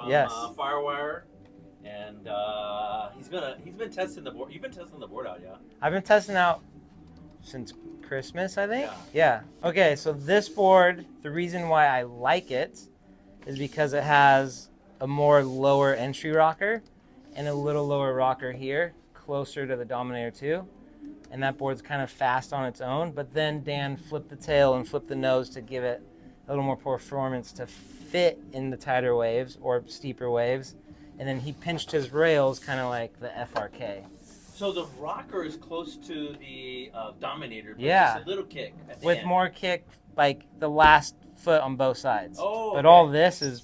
from Yes. Firewire, and he's been testing the board. You've been testing the board out, yeah? I've been testing out since Christmas, I think. Yeah. Okay, so this board, the reason why I like it is because it has a more lower entry rocker and a little lower rocker here, closer to the Dominator 2. And that board's kind of fast on its own, but then Dan flipped the tail and flipped the nose to give it a little more performance to fit in the tighter waves or steeper waves. And then he pinched his rails kind of like the FRK. So the rocker is close to the Dominator, but Yeah. just a little kick at the With end. more kick, like the last foot on both sides. Oh, but okay. all this is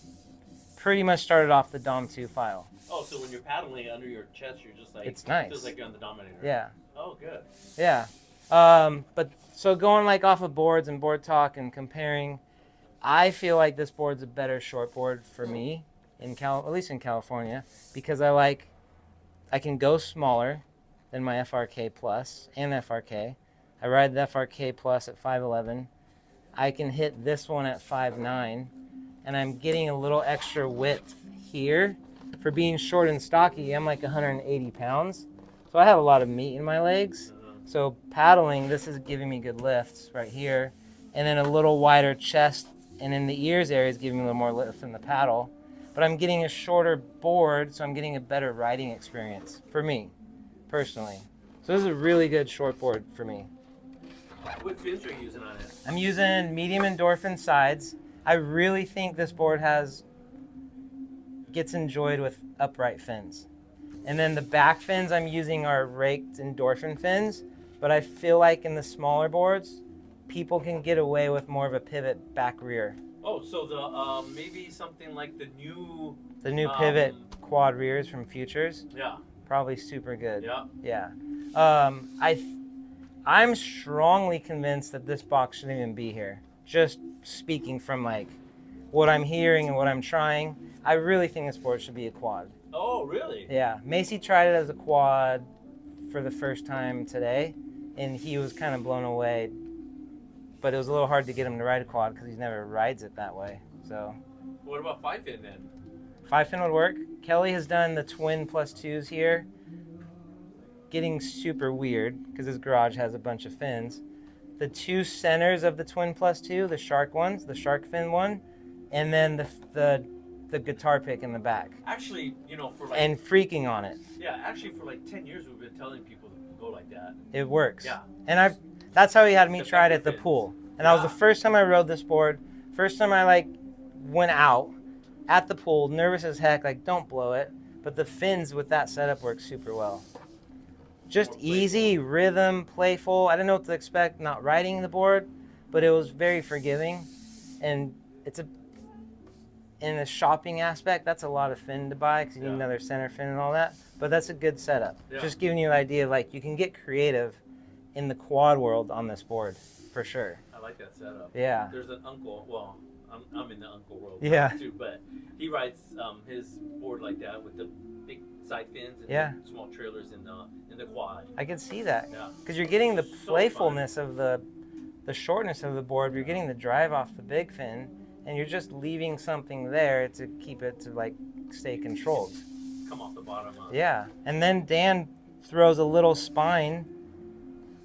pretty much started off the Dom 2 file. Oh, so when you're paddling under your chest, you're just like, it's nice. It feels like you're on the Dominator. Yeah. Oh, good. Yeah. But so going like off of boards and board talk and comparing, I feel like this board's a better short board for me, at least in California, because I can go smaller than my FRK Plus and FRK. I ride the FRK Plus at 5'11". I can hit this one at 5'9", and I'm getting a little extra width here. For being short and stocky, I'm like 180 pounds, so I have a lot of meat in my legs. So paddling, this is giving me good lifts right here, and then a little wider chest, and in the ears area is giving me a little more lift in the paddle. But I'm getting a shorter board, so I'm getting a better riding experience for me, personally. So this is a really good short board for me. What fins are you using on it? I'm using medium endorphin sides. I really think this board gets enjoyed with upright fins. And then the back fins I'm using are raked endorphin fins, but I feel like in the smaller boards, people can get away with more of a pivot back rear. Oh, so the maybe something like the new pivot quad rears from Futures. Yeah. Probably super good. Yeah. Yeah. I'm strongly convinced that this box shouldn't even be here. Just speaking from like what I'm hearing and what I'm trying, I really think this board should be a quad. Oh, really? Yeah. Macy tried it as a quad for the first time today, and he was kind of blown away. But it was a little hard to get him to ride a quad because he never rides it that way. So. What about 5-fin then? 5-fin would work. Kelly has done the twin +2s here. Getting super weird because his garage has a bunch of fins. The two centers of the twin +2, the shark ones, the shark fin one, and then the guitar pick in the back. Actually, and freaking on it. Yeah, actually for like 10 years we've been telling people to go like that. It works. Yeah. And that's how he had me try it at the pool. And that was the first time I rode this board. First time I went out at the pool, nervous as heck, don't blow it. But the fins with that setup work super well. Just easy, rhythm, playful. I didn't know what to expect not riding the board, but it was very forgiving. And in the shopping aspect, that's a lot of fin to buy because you need another center fin and all that. But that's a good setup. Yeah. Just giving you an idea of you can get creative in the quad world on this board, for sure. I like that setup. Yeah. There's an uncle, well, I'm in the uncle world too, but he rides his board like that with the big side fins and small trailers in the quad. I can see that. Yeah. Because you're getting the playfulness of the shortness of the board, you're getting the drive off the big fin, and you're just leaving something there to keep it to stay controlled. Come off the bottom. Yeah. And then Dan throws a little spine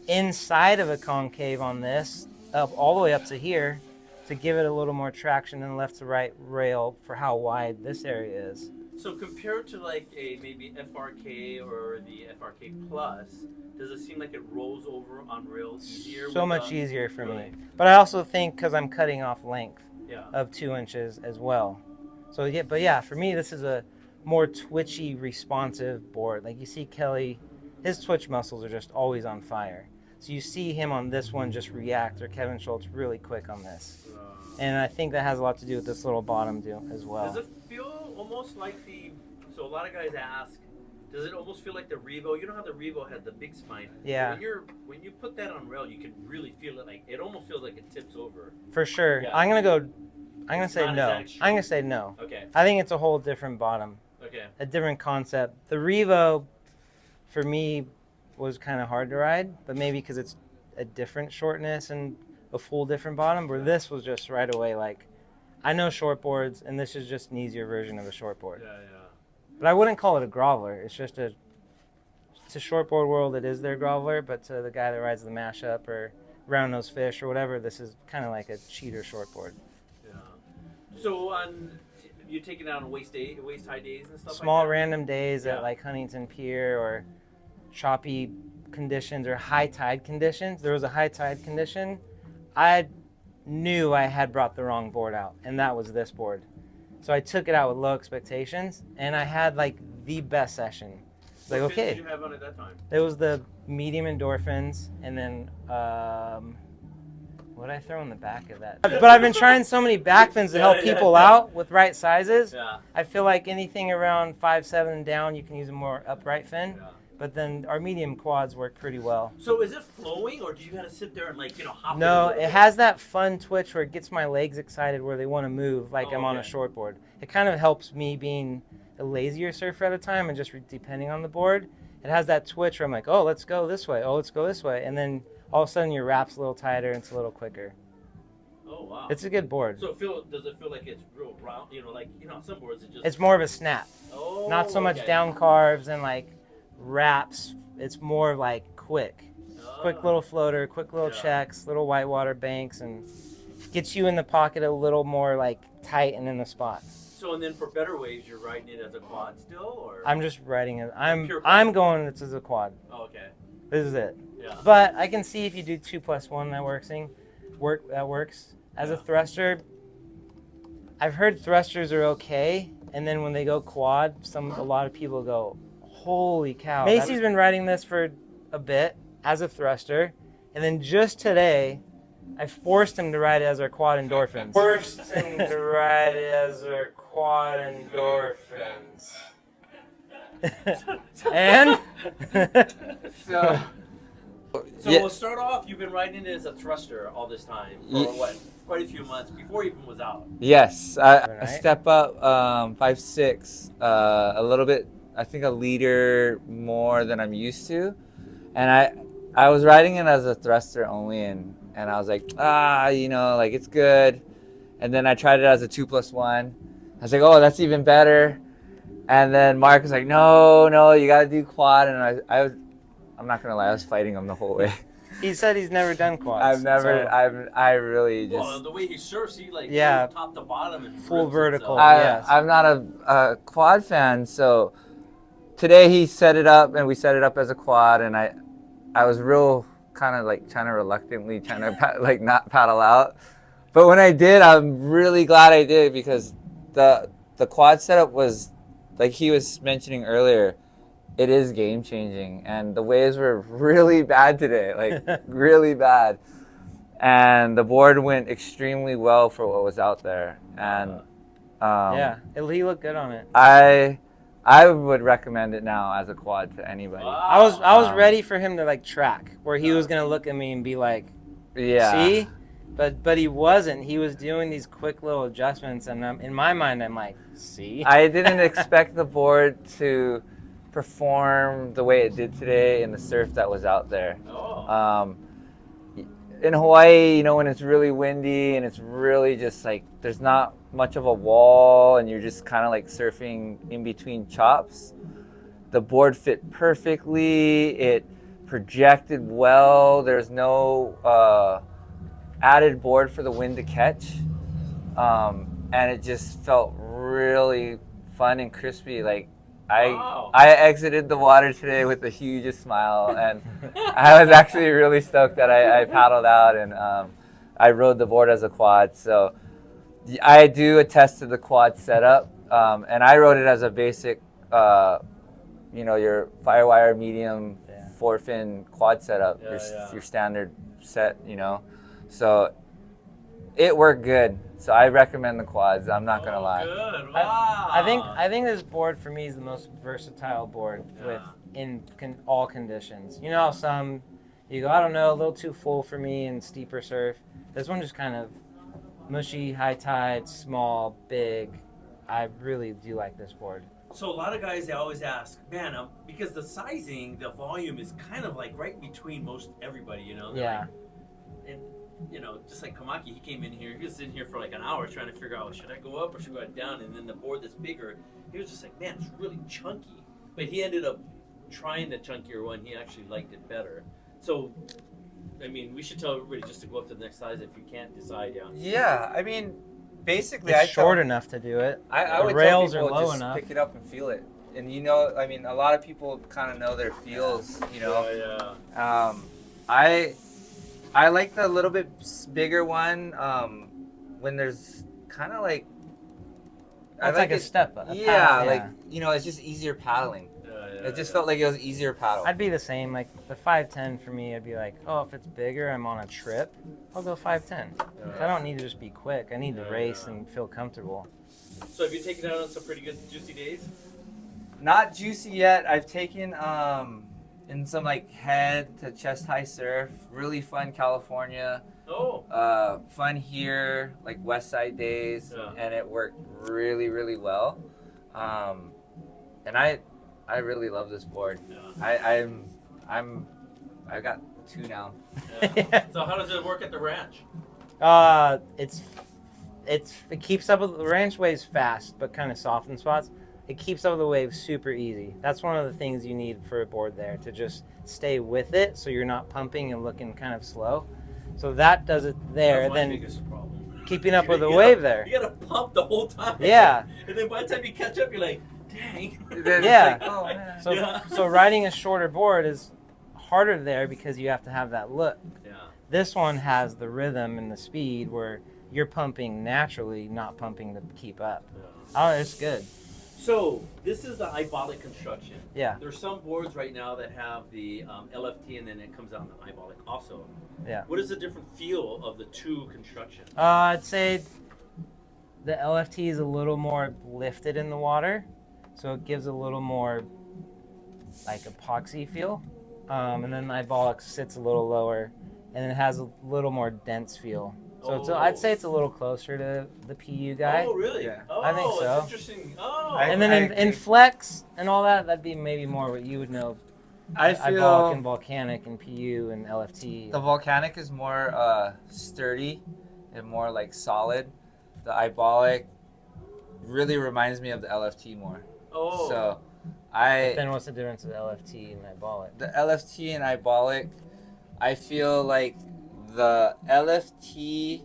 inside of a concave on this, up all the way up to here, to give it a little more traction and left to right rail for how wide this area is. So compared to a maybe FRK or the FRK Plus, does it seem like it rolls over on rails easier? So much easier for me. But I also think because I'm cutting off length of 2 inches as well. So for me this is a more twitchy, responsive board. You see Kelly, his twitch muscles are just always on fire. So you see him on this one just react, or Kevin Schultz really quick on this. And I think that has a lot to do with this little bottom as well. Does it feel almost like so a lot of guys ask, does it almost feel like the Revo? You know how the Revo had the big spine? Yeah. When you put that on rail, you can really feel it. It almost feels like it tips over. For sure. Yeah. I'm going to say no. I'm going to say no. Okay. I think it's a whole different bottom. Okay. A different concept. The Revo, for me, was kind of hard to ride, but maybe because it's a different shortness and a full different bottom, where this was just right away I know shortboards, and this is just an easier version of a shortboard. Yeah. But I wouldn't call it a groveler. It's just to shortboard world, it is their groveler, but to the guy that rides the mashup or round nose fish or whatever, this is kind of like a cheater shortboard. Yeah. So you're taking it out on waist high days and stuff. Small like that? random days at like Huntington Pier or choppy conditions or high tide conditions. There was a high tide condition. I knew I had brought the wrong board out, and that was this board. So I took it out with low expectations, and I had like the best session. Like, what okay. What did you have on at that time? It was the medium endorphins, and then what did I throw in the back of that? But I've been trying so many back fins to help people out with right sizes. Yeah. I feel like anything around 5'7" and down, you can use a more upright fin. Yeah. But then our medium quads work pretty well. So is it flowing, or do you gotta sit there and like hop? No, it has that fun twitch where it gets my legs excited, where they want to move, like I'm on a shortboard. It kind of helps me being a lazier surfer at a time, and just depending on the board, it has that twitch where I'm like, oh, let's go this way. Oh, let's go this way, and then all of a sudden your wrap's a little tighter and it's a little quicker. Oh wow! It's a good board. So does it feel like it's real round? Like some boards it just. It's more of a snap. Oh. Not so much down carves and like wraps. It's more like quick little floater, quick little checks, little whitewater banks, and gets you in the pocket a little more like tight and in the spot. So and then for better waves, you're riding it as a quad still, or? I'm just riding it. I'm going this as a quad. Oh, okay. This is it. Yeah. But I can see if you do 2+1 that works. As a thruster, I've heard thrusters are okay, and then when they go quad, a lot of people go, holy cow. Macy's been riding this for a bit as a thruster, and then just today, I forced him to ride it as our quad endorphins. And? So we'll start off, you've been riding it as a thruster all this time for what? Quite a few months before it even was out. Yes, I step up 5'6", a little bit, I think a liter more than I'm used to. And I was riding it as a thruster only, and I was like, like it's good. And then I tried it as a 2+1. I was like, oh, that's even better. And then Mark was like, no, you gotta do quad. And I'm not gonna lie, I was fighting him the whole way. He said he's never done quads. I really just. Well, the way he surfs, he like goes top to bottom and full vertical. Yes. I'm not a quad fan, so today he set it up, and we set it up as a quad, and I was real kind of like trying to like not paddle out, but when I did, I'm really glad I did, because the quad setup was, like he was mentioning earlier, it is game changing, and the waves were really bad today, like really bad. And the board went extremely well for what was out there. And he looked good on it. I would recommend it now as a quad to anybody. Wow. I was ready for him to like track, where he was gonna look at me and be like, see? But he wasn't. He was doing these quick little adjustments, and in my mind, I'm like, see? I didn't expect the board to perform the way it did today in the surf that was out there. In Hawaii, when it's really windy and it's really just like there's not much of a wall and you're just kind of like surfing in between chops, the board fit perfectly. It projected well. There's no added board for the wind to catch, and it just felt really fun and crispy. Like I exited the water today with the hugest smile, and I was actually really stoked that I paddled out, and I rode the board as a quad. So I do attest to the quad setup, and I rode it as a basic, your Firewire medium 4-fin quad setup, your standard set, So it worked good. So I recommend the quads. I'm not gonna lie. Good. Wow. I think this board for me is the most versatile board in all conditions. You know how some you go, I don't know, a little too full for me in steeper surf. This one just kind of mushy, high tide, small, big. I really do like this board. So a lot of guys, they always ask, man, because the sizing, the volume is kind of like right between most everybody, They're like, and you know, just like Kamaki, he came in here. He was in here for like an hour trying to figure out, should I go up or should I go down? And then the board that's bigger, he was just like, man, it's really chunky. But he ended up trying the chunkier one. He actually liked it better. So, I mean, we should tell everybody just to go up to the next size if you can't decide. Yeah. Yeah, I mean, basically, It's short enough to do it. I The would rails tell people are low just enough. pick it up and feel it. And you know, I mean, a lot of people kind of know their feels. You know. Yeah. I like the little bit bigger one when there's kind of like. It's like a step up. Yeah, like you know, it's just easier paddling. It just felt like it was easier paddle. I'd be the same. Like the 510 for me, I'd be like, oh, if it's bigger, I'm on a trip, I'll go 510. I don't need to just be quick. I need to race and feel comfortable. So have you taken out on some pretty good juicy days? Not juicy yet. I've taken in some like head to chest high surf. Really fun California. Oh. Fun here, like West Side days, and it worked really, really well. And I really love this board. Yeah. I've got 2 now. Yeah. So how does it work at the ranch? It keeps up with the ranch waves fast, but kind of soft in spots. It keeps up with the waves super easy. That's one of the things you need for a board there, to just stay with it so you're not pumping and looking kind of slow. So that does it there. That's my Then biggest problem. keeping up with the wave there. You gotta pump the whole time. Yeah. And then by the time you catch up, you're like, dang. Yeah. Like, oh, man. So riding a shorter board is harder there because you have to have that look. Yeah. This one has the rhythm and the speed where you're pumping naturally, not pumping to keep up. Oh, it's good. So this is the Ibolic construction. Yeah. There's some boards right now that have the LFT and then it comes out in the Ibolic also. Yeah. What is the different feel of the two constructions? I'd say the LFT is a little more lifted in the water, so it gives a little more like epoxy feel. And then the Ibolic sits a little lower, and it has a little more dense feel. So I'd say it's a little closer to the PU guy. Oh, really? Yeah. Oh, I think so. That's interesting. Oh. And then in flex and all that, that'd be maybe more what you would know. I feel Ibolic and volcanic and PU and LFT. the volcanic is more sturdy and more like solid. The Ibolic really reminds me of the LFT more. Oh. So Then what's the difference of the LFT and Ibolic? the LFT and Ibolic, I feel like the LFT,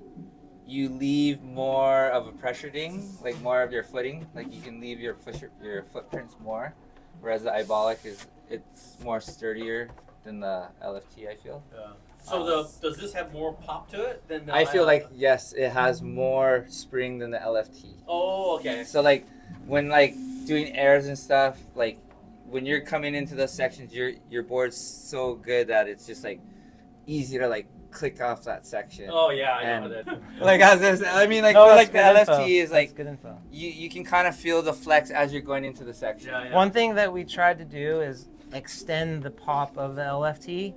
you leave more of a pressure ding, like more of your footing, like you can leave your footprints more, whereas the Ibolic it's more sturdier than the LFT, I feel. Yeah. So does this have more pop to it than the I feel like yes, it has more spring than the LFT. Oh, okay. So like when like doing airs and stuff, like when you're coming into those sections, your board's so good that it's just like easy to like click off that section. Oh yeah, I know that. Like I mean, like No, feel that's like the good info. LFT is like That's good info. you can kind of feel the flex as you're going into the section. Yeah, One thing that we tried to do is extend the pop of the LFT,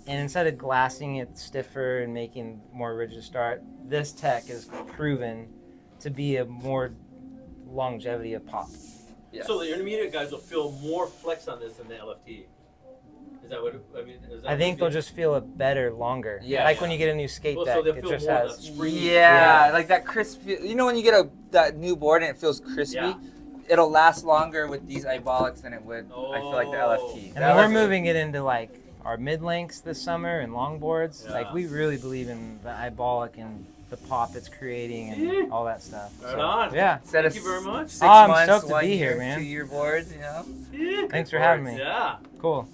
and instead of glassing it stiffer and making more rigid start, this tech is proven to be a more longevity of pop. Yes. So the intermediate guys will feel more flex on this than the LFT. Is that what I mean? Is that I think they'll just feel it better longer. Yeah. Like when you get a new skate Well, deck, so they'll it feel just more of has. that spring. Yeah, like that crispy. You know when you get that new board and it feels crispy, Yeah. it'll last longer with these Ibolics than it would. I feel like the LFT. And then we're moving it into like our mid lengths this summer and longboards. Yeah. Like we really believe in the Ibolic and the pop it's creating and all that stuff. Right on. Yeah. Instead Thank of you very much. 6 I'm months, stoked to 1 be here, year, man. 2-year boards, you know. Yeah, Thanks good for having boards. me. Yeah. Cool.